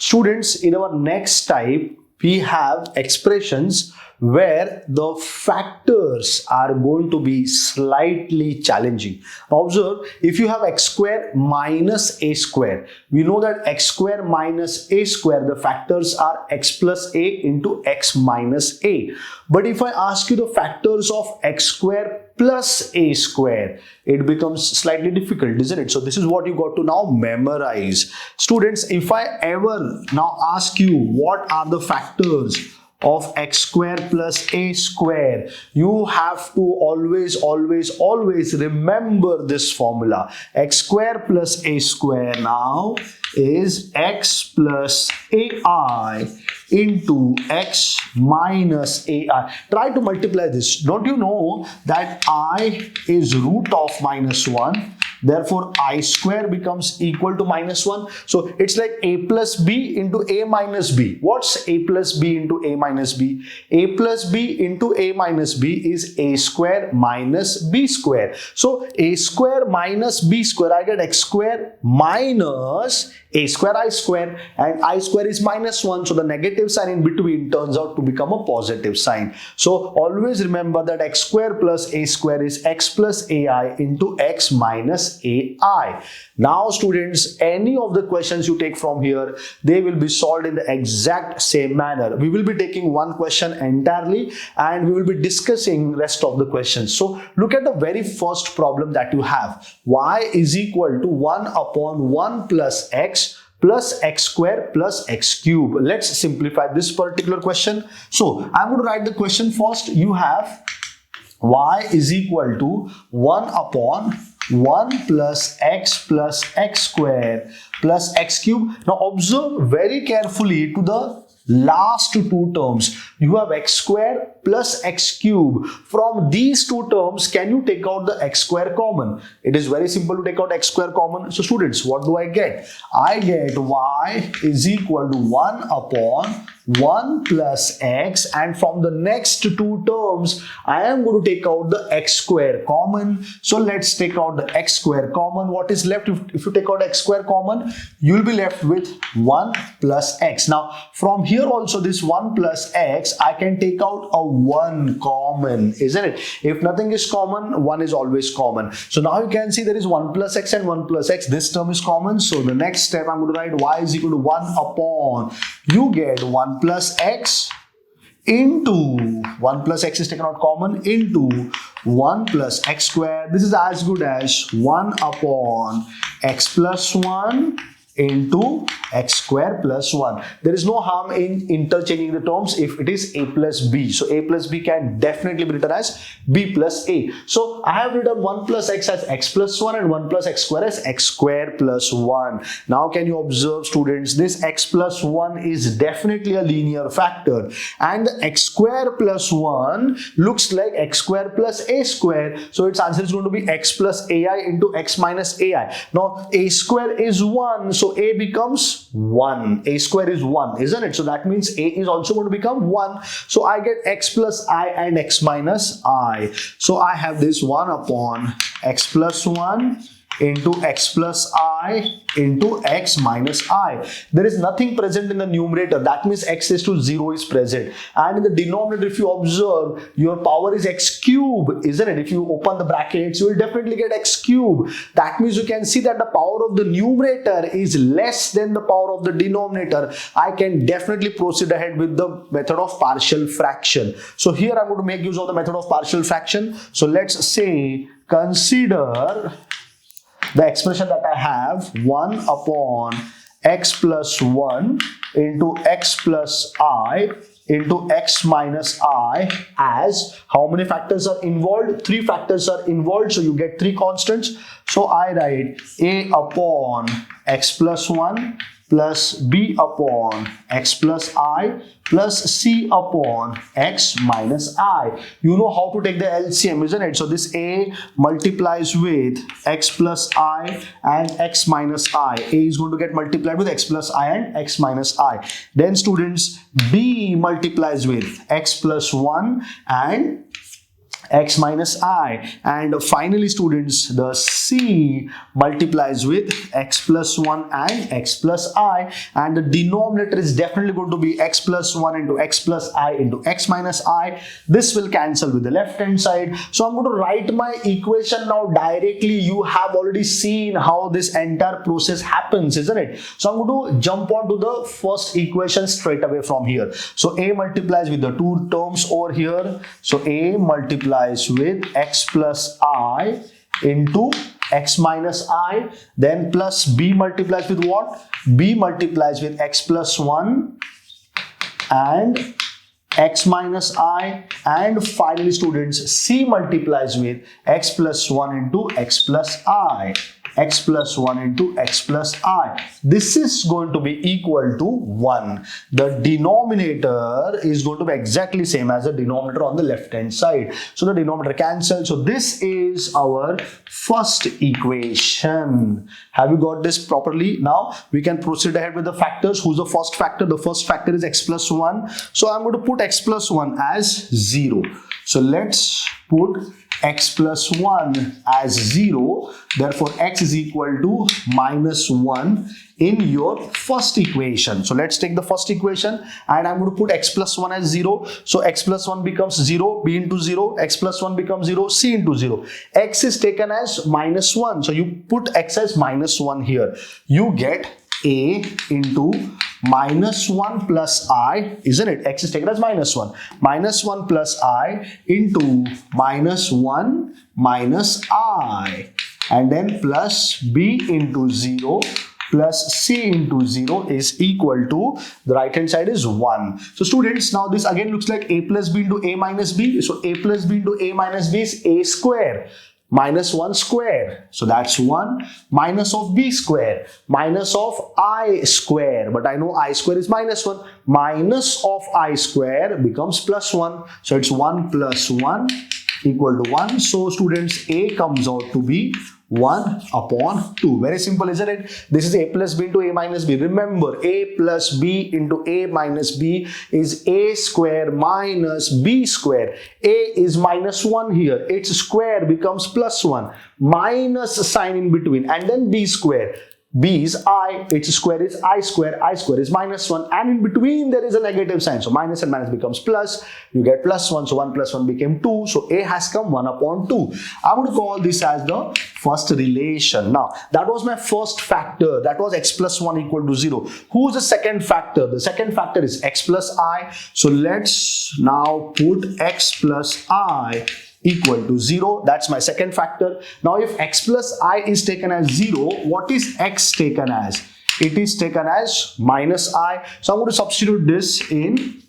Students, in our next type, we have expressions where the factors are going to be slightly challenging. Now observe, if you have x square minus a square, we know that x square minus a square, the factors are x plus a into x minus a. But if I ask you the factors of x square plus a square, it becomes slightly difficult, isn't it? So this is what you got to now memorize. Students, if I ever now ask you what are the factors of x square plus a square, you have to always remember this formula. X square plus a square now is x plus ai into x minus ai. Try to multiply this. Don't you know that I is root of minus 1? Therefore, I square becomes equal to minus 1. So it's like a plus b into a minus b. What's a plus b into a minus b? A plus b into a minus b is a square minus b square. So a square minus b square, I get x square minus a square I square, and I square is minus 1. So the negative sign in between turns out to become a positive sign. So always remember that x square plus a square is x plus ai into x minus ai. Now students, any of the questions you take from here, they will be solved in the exact same manner. We will be taking one question entirely and we will be discussing rest of the questions. So look at the very first problem that you have. Y is equal to 1 upon 1 plus x square plus x cube. Let's simplify this particular question. So I'm going to write the question first. You have y is equal to 1 upon 1 plus x square plus x cube. Now observe very carefully to the last two terms. You have x square plus x cube. From these two terms, can you take out the x square common? It is very simple to take out x square common. So students, what do I get? I get y is equal to 1 upon 1 plus x, and from the next two terms I am going to take out the x square common. So let's take out the x square common. What is left? If you take out x square common, you will be left with 1 plus x. Now from here also, this 1 plus x, I can take out a 1 common, isn't it? If nothing is common, 1 is always common. So now you can see there is 1 plus x and 1 plus x. This term is common. So the next step, I'm going to write y is equal to 1 upon, you get 1 plus x into 1 plus x is taken out common into 1 plus x square. This is as good as 1 upon x plus 1 into x square plus 1. There is no harm in interchanging the terms if it is a plus b. So a plus b can definitely be written as b plus a. So I have written 1 plus x as x plus 1 and 1 plus x square as x square plus 1. Now can you observe, students, this x plus 1 is definitely a linear factor, and the x square plus 1 looks like x square plus a square. So its answer is going to be x plus ai into x minus ai. Now a square is 1, so a becomes 1. A square is 1, isn't it? So that means a is also going to become 1. So I get x plus I and x minus I. So I have this 1 upon x plus 1 into x plus I into x minus I. There is nothing present in the numerator. That means x is to 0 is present. And in the denominator, if you observe, your power is x cube, isn't it? If you open the brackets, you will definitely get x cube. That means you can see that the power of the numerator is less than the power of the denominator. I can definitely proceed ahead with the method of partial fraction. So here I'm going to make use of the method of partial fraction. So let's say, consider the expression that I have 1 upon x plus 1 into x plus I into x minus I as how many factors are involved? 3 factors are involved, so you get 3 constants. So I write a upon x plus 1 plus b upon x plus I plus c upon x minus I. You know how to take the LCM, isn't it? So this a multiplies with x plus I and x minus I. A is going to get multiplied with x plus I and x minus I. Then students, b multiplies with x plus 1 and x minus I, and finally students the C multiplies with x plus 1 and x plus I, and the denominator is definitely going to be x plus 1 into x plus I into x minus I. This will cancel with the left hand side. So I'm going to write my equation now directly. You have already seen how this entire process happens, isn't it? So I'm going to jump on to the first equation straight away from here. So A multiplies with the two terms over here. So A multiplies with x plus I into x minus I, then plus B multiplies with what? B multiplies with x plus 1 and x minus I, and finally students C multiplies with x plus 1 into x plus I, x plus 1 into x plus I. This is going to be equal to 1. The denominator is going to be exactly same as the denominator on the left hand side. So the denominator cancels. So this is our first equation. Have you got this properly? Now we can proceed ahead with the factors. Who's the first factor? The first factor is x plus 1. So I'm going to put x plus 1 as 0. So let's put x plus 1 as 0. Therefore x is equal to minus 1 in your first equation. So let's take the first equation, and I'm going to put x plus 1 as 0. So x plus 1 becomes 0, b into 0, x plus 1 becomes 0, c into 0. X is taken as minus 1. So you put x as minus 1 here. You get a into minus 1 plus I, isn't it? X is taken as minus 1. Minus 1 plus I into minus 1 minus I, and then plus b into 0 plus c into 0 is equal to, the right hand side is 1. So students, now this again looks like a plus b into a minus b. So a plus b into a minus b is a square minus 1 square. So that's 1 minus of b square minus of I square. But I know I square is minus 1. Minus of I square becomes plus 1. So it's 1 plus 1 equal to 1. So students, a comes out to be 1 upon 2. Very simple, isn't it? This is a plus b into a minus b. Remember, a plus b into a minus b is a square minus b square. A is minus 1 here. Its square becomes plus 1. Minus sign in between, and then b square. B is I, its square is I square is minus 1, and in between there is a negative sign. So minus and minus becomes plus, you get plus 1, so 1 plus 1 became 2, so A has come 1 upon 2. I'm going to call this as the first relation. Now, that was my first factor, that was x plus 1 equal to 0. Who's the second factor? The second factor is x plus I. So let's now put x plus I equal to 0. That's my second factor. Now if x plus I is taken as 0, what is x taken as? It is taken as minus I. So I'm going to substitute this in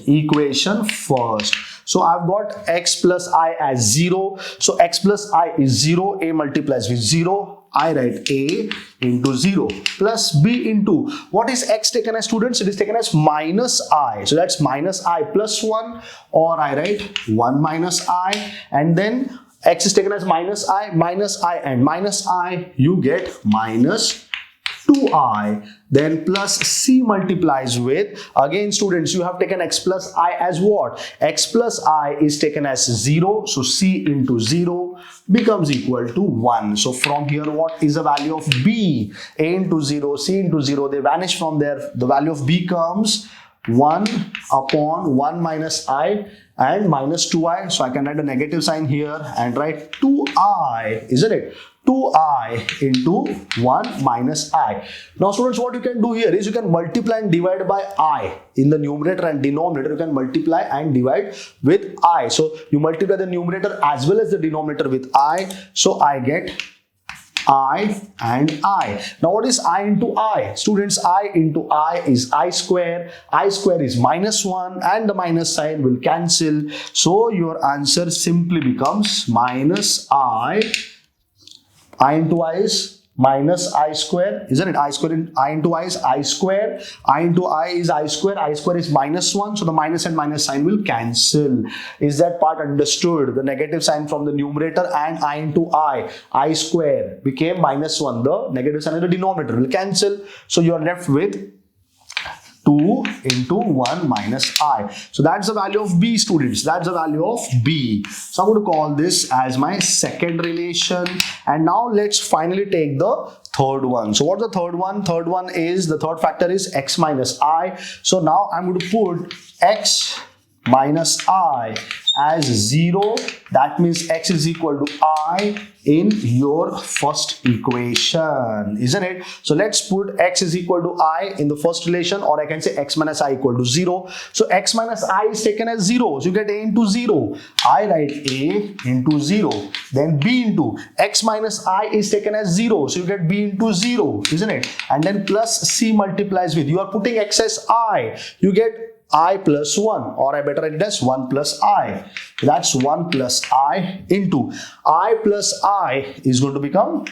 equation first. So I've got x plus I as 0. So x plus I is 0. A multiplies with 0. I write a into 0 plus b into, what is x taken as, students? It is taken as minus I. So that's minus I plus 1, or I write 1 minus I, and then x is taken as minus I and minus I, you get minus 2i, then plus c multiplies with, again students, you have taken x plus I as what? X plus I is taken as 0, so c into 0 becomes equal to 1. So from here, what is the value of b? A into 0, c into 0, they vanish from there. The value of b comes 1 upon 1 minus I and minus 2i. So I can write a negative sign here and write 2i, isn't it? 2i into 1 minus I. Now students, what you can do here is you can multiply and divide by I. In the numerator and denominator, you can multiply and divide with I. So you multiply the numerator as well as the denominator with I. So I get I and I. Now what is I into I? Students, I into I is I square. I square is minus 1 and the minus sign will cancel. So your answer simply becomes minus I into I is minus I square, isn't it? I square in I into I is I square. I into I is I square. I square is minus 1. So the minus and minus sign will cancel. Is that part understood? The negative sign from the numerator and I into I square became minus 1. The negative sign in the denominator will cancel. So you are left with 2 into 1 minus I. So that's the value of B, students. That's the value of B. So I'm going to call this as my second relation. And now let's finally take the third one. So what's the third one? Third one is, the third factor is x minus I. So now I'm going to put x minus I as 0. That means x is equal to I in your first equation, isn't it? So let's put x is equal to I in the first relation, or I can say x minus I equal to 0. So x minus I is taken as 0. So you get a into 0. I write a into 0. Then b into x minus I is taken as 0. So you get b into 0, isn't it? And then plus c multiplies with, you are putting x as I. You get I plus 1, or I better write it as 1 plus I. That's 1 plus I into I plus I is going to become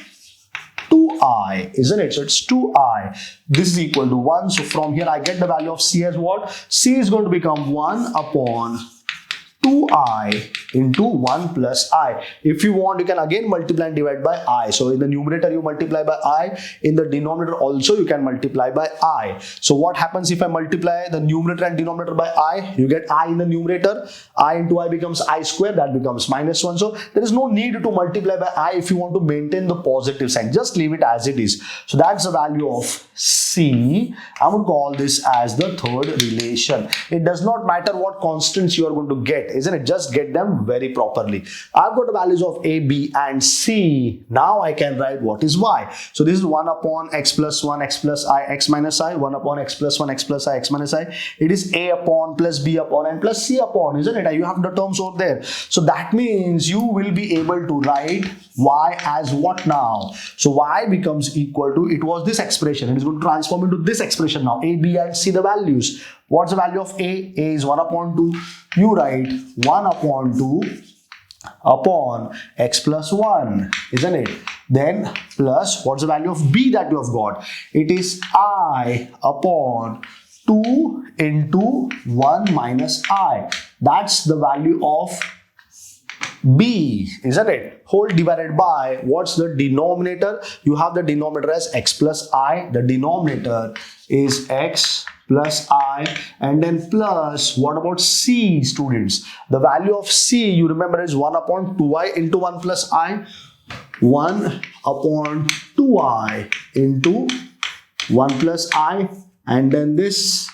2I, isn't it? So it's 2I. This is equal to 1. So from here I get the value of C as what? C is going to become 1 upon 2I into 1 plus I. If you want, you can again multiply and divide by I. So in the numerator you multiply by I. In the denominator also you can multiply by I. So what happens if I multiply the numerator and denominator by I? You get I in the numerator. I into I becomes I square. That becomes minus 1. So there is no need to multiply by I if you want to maintain the positive sign. Just leave it as it is. So that's the value of C. I would call this as the third relation. It does not matter what constants you are going to get, isn't it? Just get them very properly. I've got the values of A, B and C. Now I can write what is Y. So this is 1 upon x plus 1, x plus I, x minus I, 1 upon x plus 1, x plus I, x minus I. It is A upon plus B upon and plus C upon, isn't it? You have the terms over there. So that means you will be able to write Y as what now? So Y becomes equal to, it was this expression. It is going to transform into this expression now. A, B and C the values. What's the value of A? A is 1 upon 2. You write 1 upon 2 upon x plus 1, isn't it? Then plus, what's the value of B that you have got? It is I upon 2 into 1 minus I. That's the value of B, isn't it? Whole divided by, what's the denominator? You have the denominator as x plus I. The denominator is x plus I, and then plus, what about C, students? The value of C, you remember, is 1 upon 2I into 1 plus I. 1 upon 2I into 1 plus I, and then this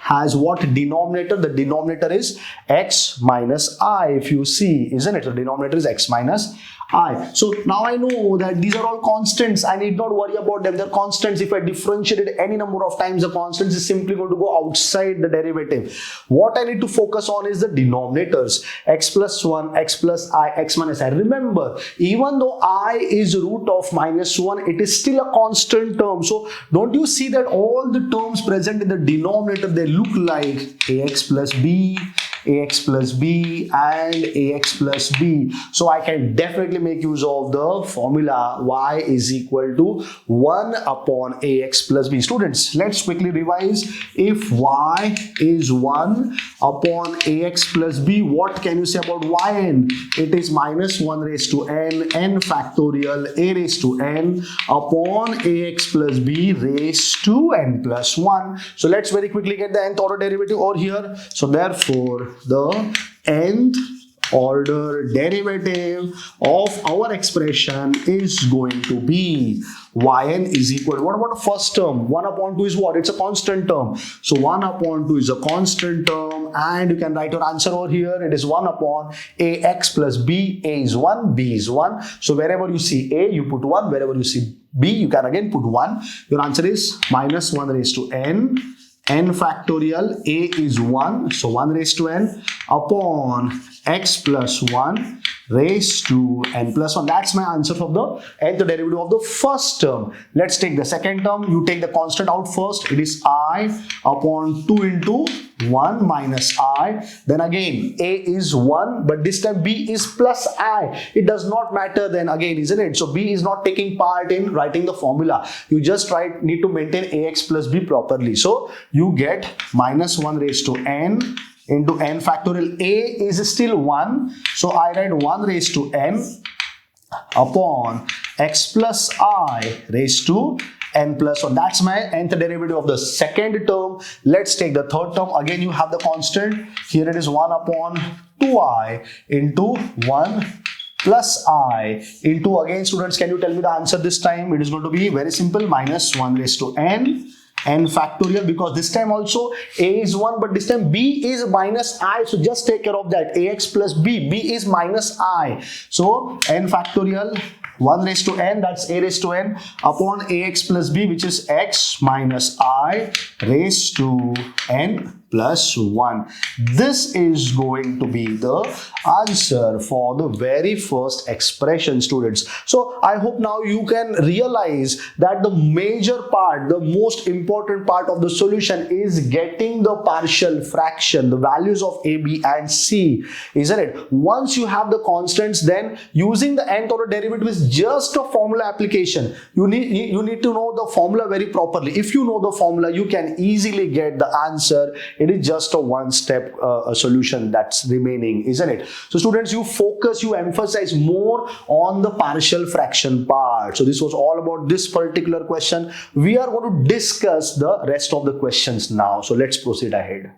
has what denominator? The denominator is x minus I, if you see, isn't it? The denominator is x minus I. So now I know that these are all constants. I need not worry about them. They're constants. If I differentiate it any number of times, the constants is simply going to go outside the derivative. What I need to focus on is the denominators. X plus 1, x plus I, x minus I. Remember, even though I is root of minus 1, it is still a constant term. So don't you see that all the terms present in the denominator, they look like ax plus b, ax plus b and ax plus b. So I can definitely make use of the formula y is equal to 1 upon ax plus b. Students, let's quickly revise. If y is 1 upon ax plus b, what can you say about yn? It is minus 1 raised to n factorial a raised to n upon ax plus b raised to n plus 1. So let's very quickly get the nth order derivative over here. So therefore, the nth order derivative of our expression is going to be yn is equal to, what about the first term? 1 upon 2 is what? It's a constant term. So 1 upon 2 is a constant term, and you can write your answer over here. It is 1 upon ax plus b. A is 1, b is 1. So wherever you see a, you put 1. Wherever you see b, you can again put 1. Your answer is minus 1 raised to n factorial. A is 1, so 1 raised to n upon x plus 1 raised to n plus 1. That's my answer for the nth derivative of the first term. Let's take the second term. You take the constant out first. It is I upon 2 into 1 minus I. Then again, a is 1, but this time b is plus I. It does not matter then again, isn't it? So b is not taking part in writing the formula. You just need to maintain ax plus b properly. So you get minus 1 raised to n into n factorial. A is still 1, so I write 1 raised to n upon x plus I raised to n plus 1. That's my nth derivative of the second term. Let's take the third term. Again, you have the constant. Here it is 1 upon 2i into 1 plus I into, again students, can you tell me the answer this time? It is going to be very simple, minus 1 raised to n factorial, because this time also a is 1, but this time b is minus I, so just take care of that. Ax plus b is minus I, so n factorial 1 raised to n, that's a raised to n upon ax plus b, which is x minus I raised to n plus 1. This is going to be the answer for the very first expression, students. So I hope now you can realize that the major part, the most important part of the solution is getting the partial fraction, the values of a, b and c, isn't it? Once you have the constants, then using the nth order derivative is just a formula application. You need to know the formula very properly. If you know the formula, you can easily get the answer. It is just a one-step solution that's remaining, isn't it? So students, you focus, you emphasize more on the partial fraction part. So this was all about this particular question. We are going to discuss the rest of the questions now. So let's proceed ahead.